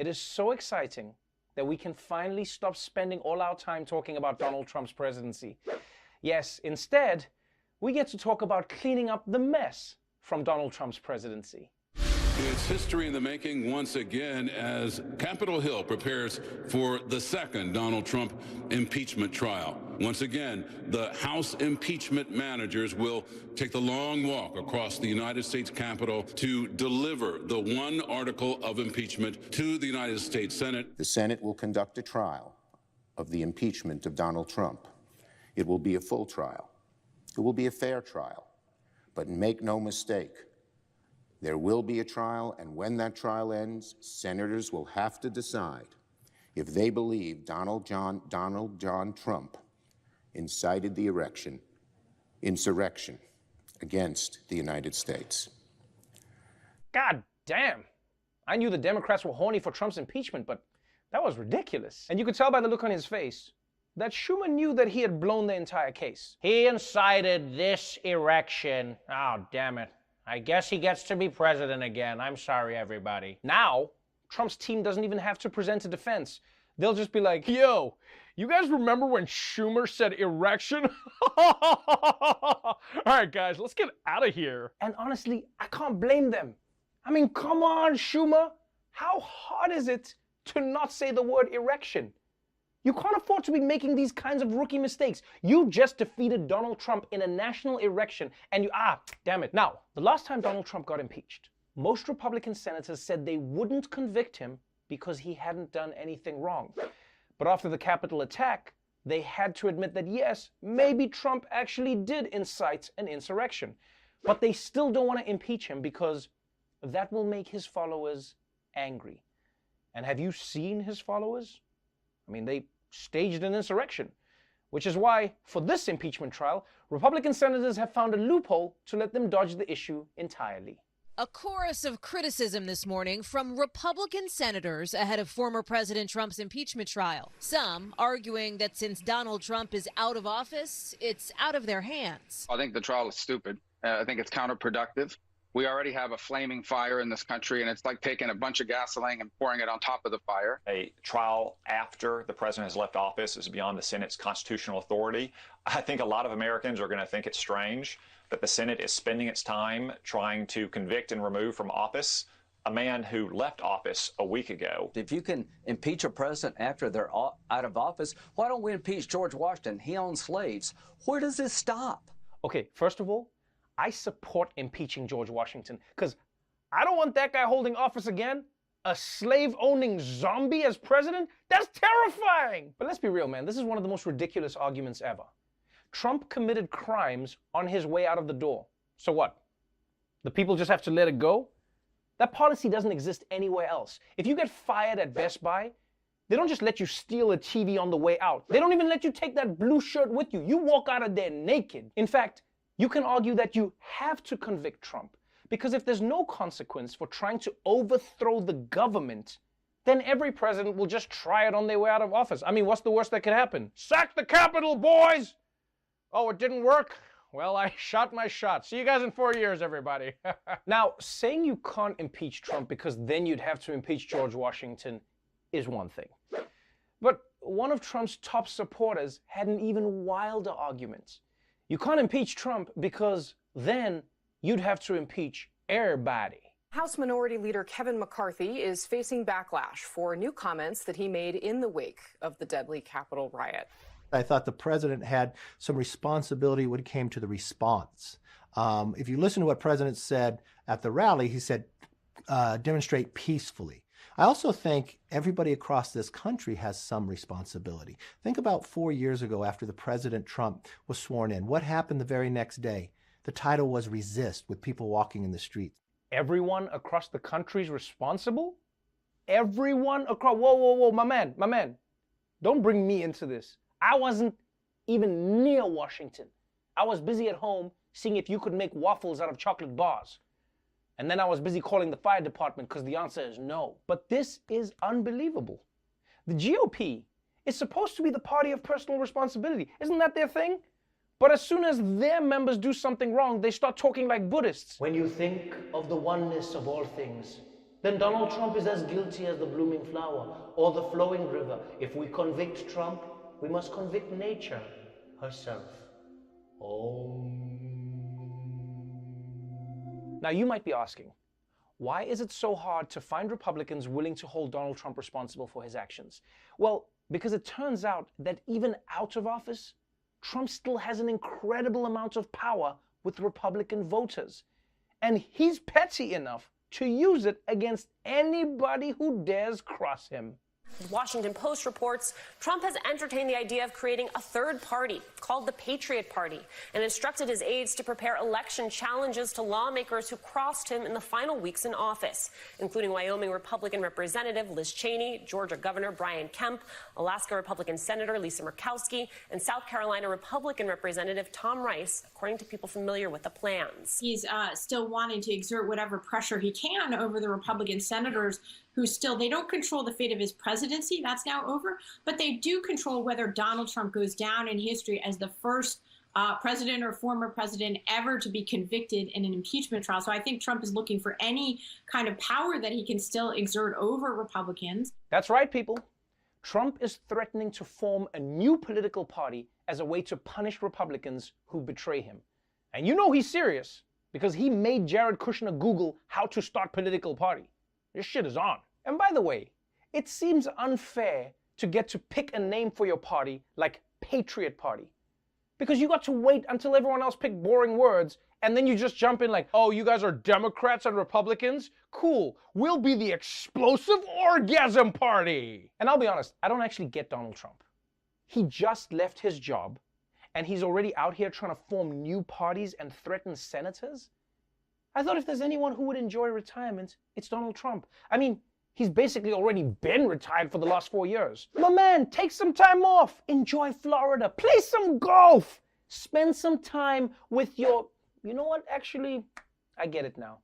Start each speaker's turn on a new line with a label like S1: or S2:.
S1: It is so exciting that we can finally stop spending all our time talking about Donald Trump's presidency. Yes, instead, we get to talk about cleaning up the mess from Donald Trump's presidency.
S2: It's history in the making once again as Capitol Hill prepares for the second Donald Trump impeachment trial. Once again, the House impeachment managers will take the long walk across the United States Capitol to deliver the one article of impeachment to the United States Senate.
S3: The Senate will conduct a trial of the impeachment of Donald Trump. It will be a full trial. It will be a fair trial. But make no mistake, there will be a trial, and when that trial ends, senators will have to decide if they believe Donald John Trump incited the insurrection against the United States.
S1: God damn. I knew the Democrats were horny for Trump's impeachment, but that was ridiculous. And you could tell by the look on his face that Schumer knew that he had blown the entire case. He incited this erection. Oh, damn it. I guess he gets to be president again. I'm sorry, everybody. Now, Trump's team doesn't even have to present a defense. They'll just be like, yo, you guys remember when Schumer said erection? All right, guys, let's get out of here. And honestly, I can't blame them. I mean, come on, Schumer. How hard is it to not say the word erection? You can't afford to be making these kinds of rookie mistakes. You just defeated Donald Trump in a national election, and damn it. Now, the last time Donald Trump got impeached, most Republican senators said they wouldn't convict him because he hadn't done anything wrong. But after the Capitol attack, they had to admit that yes, maybe Trump actually did incite an insurrection. But they still don't want to impeach him because that will make his followers angry. And have you seen his followers? I mean, they staged an insurrection, which is why, for this impeachment trial, Republican senators have found a loophole to let them dodge the issue entirely.
S4: A chorus of criticism this morning from Republican senators ahead of former President Trump's impeachment trial. Some arguing that since Donald Trump is out of office, it's out of their hands.
S5: I think the trial is stupid. I think it's counterproductive. We already have a flaming fire in this country, and it's like taking a bunch of gasoline and pouring it on top of the fire.
S6: A trial after the president has left office is beyond the Senate's constitutional authority. I think a lot of Americans are going to think it's strange that the Senate is spending its time trying to convict and remove from office a man who left office a week ago.
S7: If you can impeach a president after they're out of office, why don't we impeach George Washington? He owned slaves. Where does this stop?
S1: Okay, first of all, I support impeaching George Washington because I don't want that guy holding office again. A slave-owning zombie as president? That's terrifying! But let's be real, man. This is one of the most ridiculous arguments ever. Trump committed crimes on his way out of the door. So what? The people just have to let it go? That policy doesn't exist anywhere else. If you get fired at Best Buy, they don't just let you steal a TV on the way out. They don't even let you take that blue shirt with you. You walk out of there naked. In fact, you can argue that you have to convict Trump because if there's no consequence for trying to overthrow the government, then every president will just try it on their way out of office. I mean, what's the worst that could happen? Sack the Capitol, boys! Oh, it didn't work? Well, I shot my shot. See you guys in 4 years, everybody. Now, saying you can't impeach Trump because then you'd have to impeach George Washington is one thing. But one of Trump's top supporters had an even wilder argument. You can't impeach Trump because then you'd have to impeach everybody.
S8: House Minority Leader Kevin McCarthy is facing backlash for new comments that he made in the wake of the deadly Capitol riot.
S9: I thought the president had some responsibility when it came to the response. If you listen to what President said at the rally, he said, demonstrate peacefully. I also think everybody across this country has some responsibility. Think about 4 years ago after the President Trump was sworn in. What happened the very next day? The title was Resist, with people walking in the streets.
S1: Everyone across the country's responsible? Everyone across... Whoa, my man. Don't bring me into this. I wasn't even near Washington. I was busy at home seeing if you could make waffles out of chocolate bars. And then I was busy calling the fire department because the answer is no. But this is unbelievable. The GOP is supposed to be the party of personal responsibility. Isn't that their thing? But as soon as their members do something wrong, they start talking like Buddhists. When you think of the oneness of all things, then Donald Trump is as guilty as the blooming flower or the flowing river. If we convict Trump, we must convict nature herself. Now you might be asking, why is it so hard to find Republicans willing to hold Donald Trump responsible for his actions? Well, because it turns out that even out of office, Trump still has an incredible amount of power with Republican voters. And he's petty enough to use it against anybody who dares cross him.
S10: Washington Post reports Trump has entertained the idea of creating a third party called the Patriot Party and instructed his aides to prepare election challenges to lawmakers who crossed him in the final weeks in office, including Wyoming Republican Representative Liz Cheney, Georgia Governor Brian Kemp, Alaska Republican Senator Lisa Murkowski, and South Carolina Republican Representative Tom Rice, according to people familiar with the plans.
S11: He's still wanting to exert whatever pressure he can over the Republican senators who still, they don't control the fate of his presidency, that's now over, but they do control whether Donald Trump goes down in history as the first president or former president ever to be convicted in an impeachment trial. So I think Trump is looking for any kind of power that he can still exert over Republicans.
S1: That's right, people. Trump is threatening to form a new political party as a way to punish Republicans who betray him. And you know he's serious because he made Jared Kushner Google how to start political party. This shit is on. And by the way, it seems unfair to get to pick a name for your party like Patriot Party. Because you got to wait until everyone else picked boring words and then you just jump in like, oh, you guys are Democrats and Republicans? Cool. We'll be the explosive orgasm party. And I'll be honest, I don't actually get Donald Trump. He just left his job and he's already out here trying to form new parties and threaten senators? I thought if there's anyone who would enjoy retirement, it's Donald Trump. I mean, he's basically already been retired for the last 4 years. My man, take some time off. Enjoy Florida. Play some golf. Spend some time with your... You know what? Actually, I get it now.